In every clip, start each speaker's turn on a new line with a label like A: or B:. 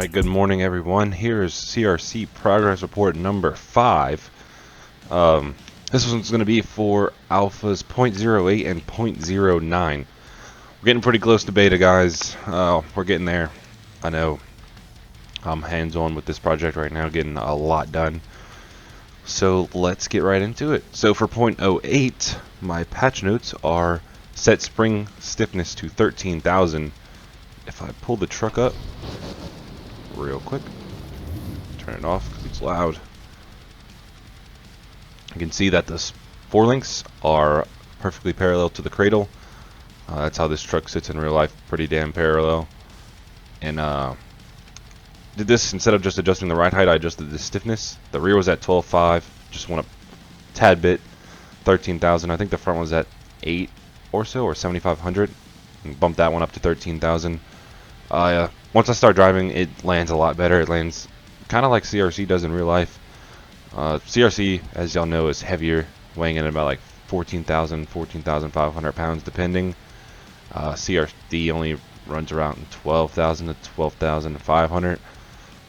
A: Alright, good morning everyone. Here is CRC progress report number 5. This one's going to be for alphas 0.08 and 0.09. We're getting pretty close to beta, guys. We're getting there. I know I'm hands-on with this project right now, getting a lot done. So let's get right into it. So for 0.08, my patch notes are set spring stiffness to 13,000. If I pull the truck up real quick, turn it off because it's loud, you can see that the forelinks are perfectly parallel to the cradle. That's how this truck sits in real life, pretty damn parallel. And did this instead of just adjusting the ride height, I adjusted the stiffness. The rear was at 12.5, just went up a tad bit, 13,000. I think the front was at 8 or so, or 7,500, and bumped that one up to 13,000. Once I start driving, it lands a lot better. It lands kind of like CRC does in real life. CRC, as y'all know, is heavier, weighing in about like 14,000, 14,500 pounds depending. CRC only runs around 12,000 to 12,500.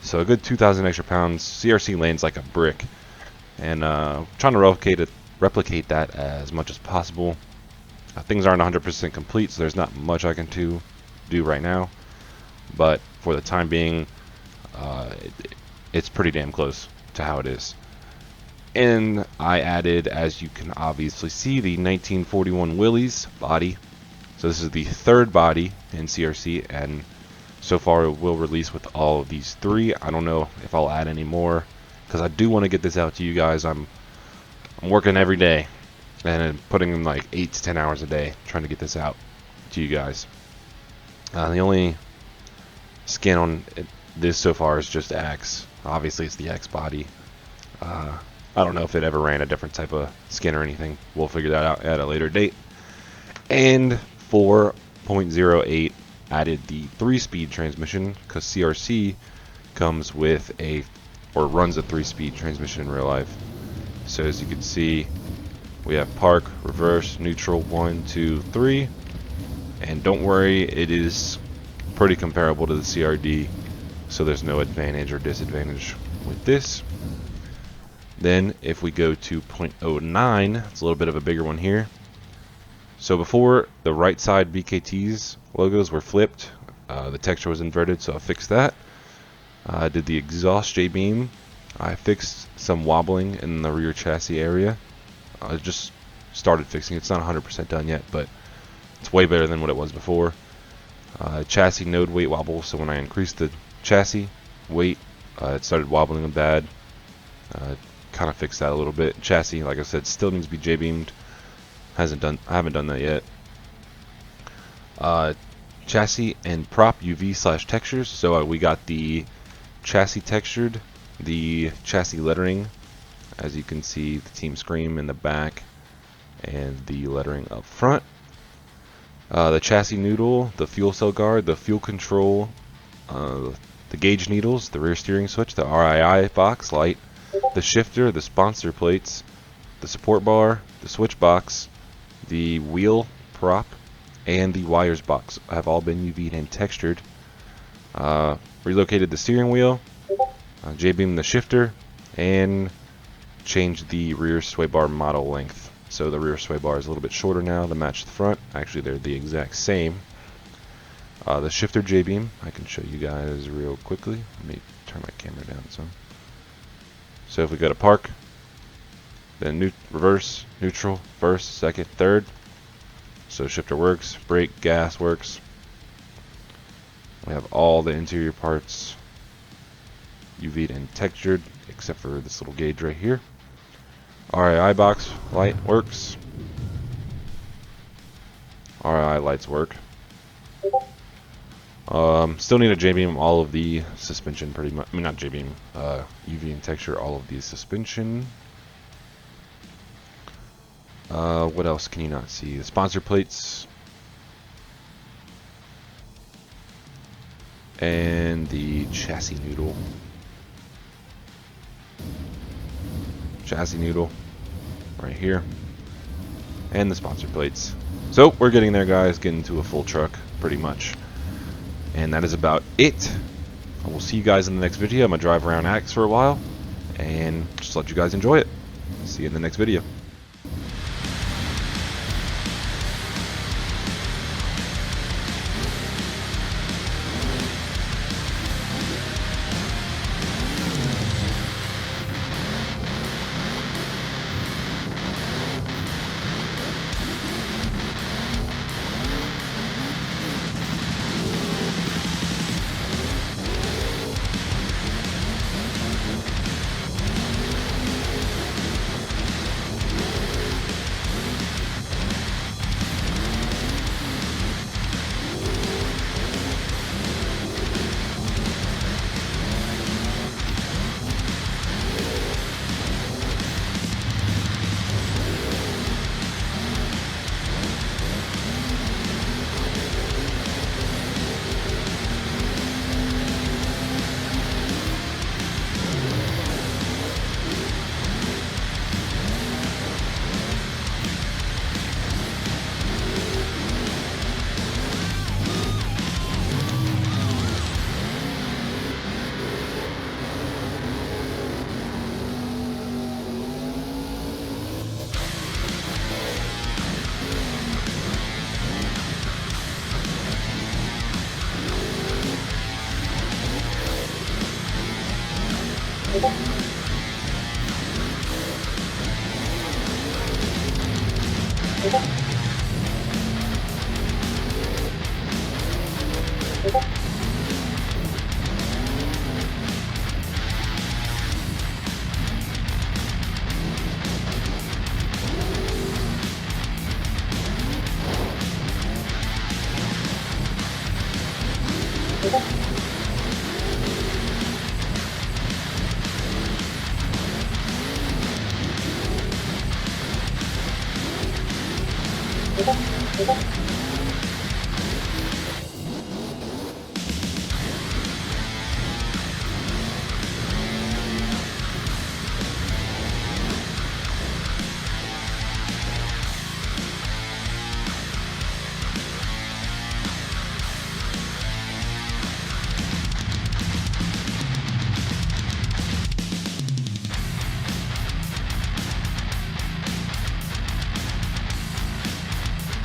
A: So a good 2,000 extra pounds. CRC lands like a brick. And trying to replicate that as much as possible. Things aren't 100% complete, so there's not much I can do right now. But for the time being, it's pretty damn close to how it is. And I added, as you can obviously see, the 1941 Willys body. So this is the third body in CRC, and so far it will release with all of these 3. I don't know if I'll add any more, because I do want to get this out to you guys. I'm working every day and putting in like 8 to 10 hours a day trying to get this out to you guys. The only skin on this so far is just X. Obviously it's the X body. I don't know if it ever ran a different type of skin or anything. We'll figure that out at a later date. And for 0.08, added the 3-speed transmission, because CRC comes with runs a 3-speed transmission in real life. So as you can see, we have park, reverse, neutral, 1, 2, 3. And don't worry, it is pretty comparable to the CRD, so there's no advantage or disadvantage with this. Then if we go to 0.09, it's a little bit of a bigger one here. So before, the right side BKT's logos were flipped. The texture was inverted, so I fixed that. I did the exhaust J-beam. I fixed some wobbling in the rear chassis area. I just started fixing it. It's not 100% done yet, but it's way better than what it was before. Chassis node weight wobble, so when I increased the chassis weight, it started wobbling bad. Kind of fixed that a little bit. Chassis, like I said, still needs to be J-beamed. I haven't done that yet. Chassis and prop UV/textures. So we got the chassis textured, the chassis lettering, as you can see, the Team Scream in the back, and the lettering up front. The chassis noodle, the fuel cell guard, the fuel control, the gauge needles, the rear steering switch, the RII box light, the shifter, the sponsor plates, the support bar, the switch box, the wheel prop, and the wires box have all been UV'd and textured. Relocated the steering wheel, J-beamed the shifter, and changed the rear sway bar model length. So the rear sway bar is a little bit shorter now to match the front. Actually, they're the exact same. The shifter J-beam, I can show you guys real quickly. Let me turn my camera down some. So if we go to park, then reverse, neutral, first, second, third. So shifter works, brake, gas works. We have all the interior parts UV'd and textured, except for this little gauge right here. RII box light works. RII lights work. Still need a J-beam all of the suspension pretty much. I mean, not J-beam, UV and texture all of the suspension. What else can you not see? The sponsor plates and the chassis noodle. Chassis noodle right here, and the sponsor plates. So we're getting there, guys, getting to a full truck pretty much. And that is about it We'll see you guys in the next video. I'm going to drive around Axe for a while and just let you guys enjoy it. See you in the next video.
B: Thank you.